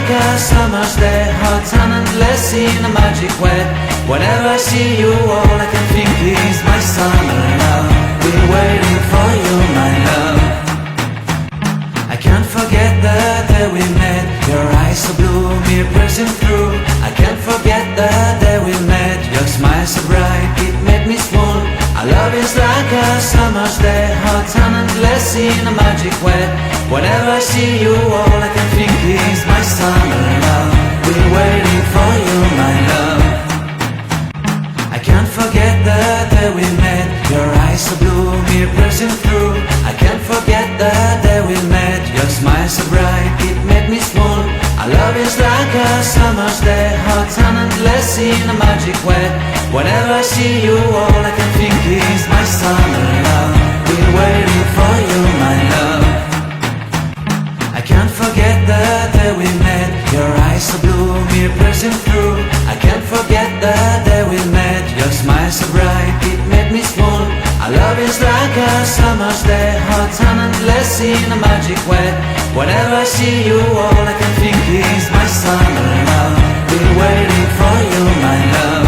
like a summer's day, hot and endless in a magic way. Whenever I see you, all I can think is my summer love. Been waiting for you, my love. I can't forget the day we met. Your eyes so blue, me piercing through. I can't forget the day we met. Your smile so bright, it made me swoon. Our love is like a summer's day, hot and endless in a magic way. Whenever I see you, all I can think is my summer love. Been waiting for you, my love. I can't forget the day we met. Your eyes so blue, me piercing through. I can't forget the day we met. Your smile so bright, it made me swoon. Our love is like a summer's day, hot and endless in a magic way. Whenever I see you, all I can think is my summer love. Been waiting for you, my love. I can't forget the day we met. Your eyes so blue, me piercing through. I can't forget the day we met. Your smile so bright, it made me swoon. Our love is like a summer's day, hot and endless in a magic way. Whenever I see you, all I can think is my summer love. Been waiting for you, my love.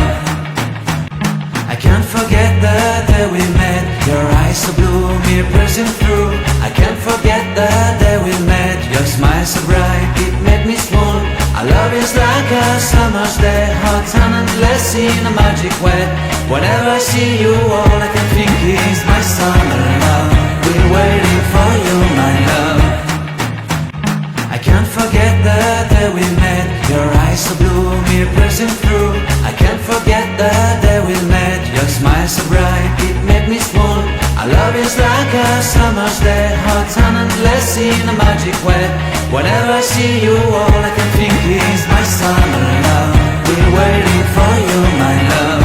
I can't forget the day we met. Your eyes so blue, me piercing through. I can't forget the day we met. Your smile so bright, it made me swoon. Our love is like a summer's day, hot and endless in a magic way. Whenever I see you, all I can think is my summer love. Been waiting for you, my love. I can't forget the day we met. Your eyes so blue, me piercing through. I can't forget the day we met. Your smile so bright, it made me swoon. Our love is like a summer's day, hot and endless in a magic way. Whenever I see you, all I can think is my summer love. Been waiting for you, my love.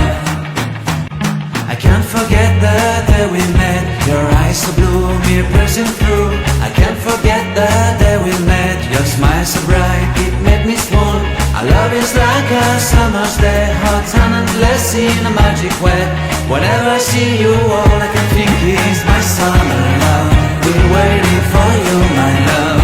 I can't forget the day we met. Your eyes so blue, me piercing through. I can't forget the day we met. Your smile so bright, it made me swoon. Our love is like a summer's day, hot and endless in a magic way. Whenever I see you, all I can think is my summer love. Been waiting for you, my love.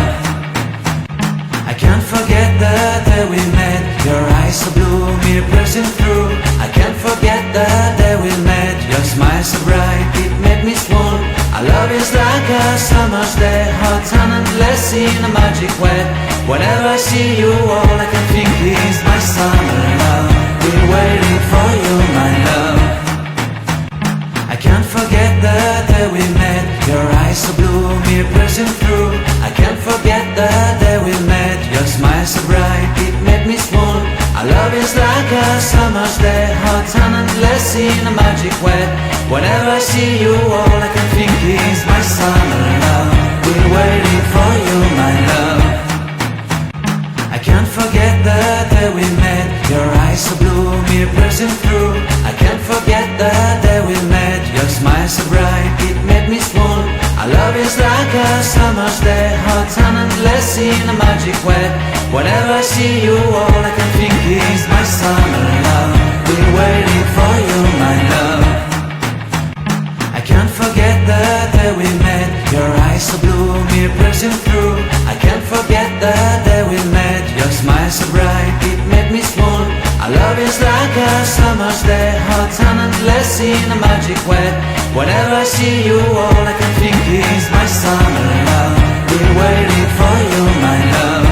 I can't forget the day we met. Your eyes so blue, me piercing through. I can't forget the day we met. Your smile so bright, it made me swoon. Our love is like a summer's day, hot and endless in a magic way. Whenever I see you, all I can think is my summer love. Been waiting for you, my love. I can't forget the day we met. Your eyes so blue, me piercing through. I can't forget the day we met. Your smile so bright, it made me swoon. Our love is like a summer's day, hot and endless in a magic way. Whenever I see you, all I can think is my summer love. Been waiting for you, my love. I can't forget the day we met. Your eyes so blue, me piercing through. I can't forget the day we met. Your smile so bright, it made me swoon. Our love is like a summer's day, hot and endless in a magic way. Whenever I see you, all I can think is my summer love. Been waiting for you, my love. I can't forget the day we met. Your eyes so blue, me piercing through. I can't forget the day we met. Your smile so bright, it made me swoon. Our love is like a summer's day, hot and endless in a magic way. Whenever I see you, all I can think is my summer love. Been waiting for you, my love.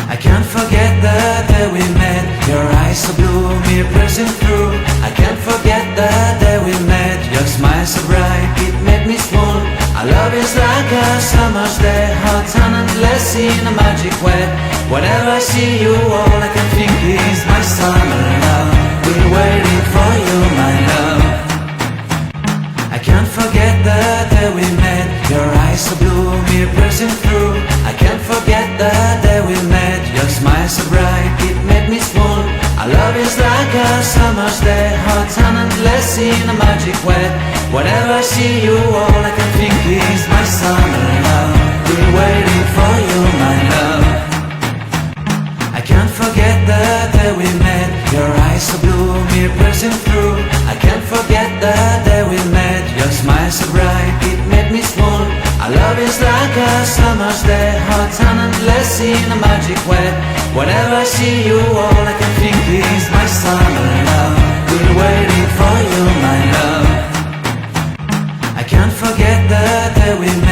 I can't forget the day we met. Your eyes so blue, me piercing through. I can't forget the day we met. Your smile so bright, it made me swoon. Our love is like a summer's day, hot and endless in a magic way. Whenever I see you, all I can think is my summer love. Been waiting for you, my love. I can't forget the day we met. Your eyes so blue, me piercing through. I can't forget the day we met. Your smile so bright, it made me swoon. Our love is like a summer's day, hot and endless in a magic way. Whenever I see you, all I can think is my summer love. Been waiting for you, my love. I can't forget the day we met. Your eyes so blue, me piercing through. I can't forget the day we met. Your smile so bright, it made me swoon. Our love is like a summer's day, hot and endlessly in a magic web. Whenever I see you, all I can think is my summer love. Been waiting for you, my love. I can't forget the day we met.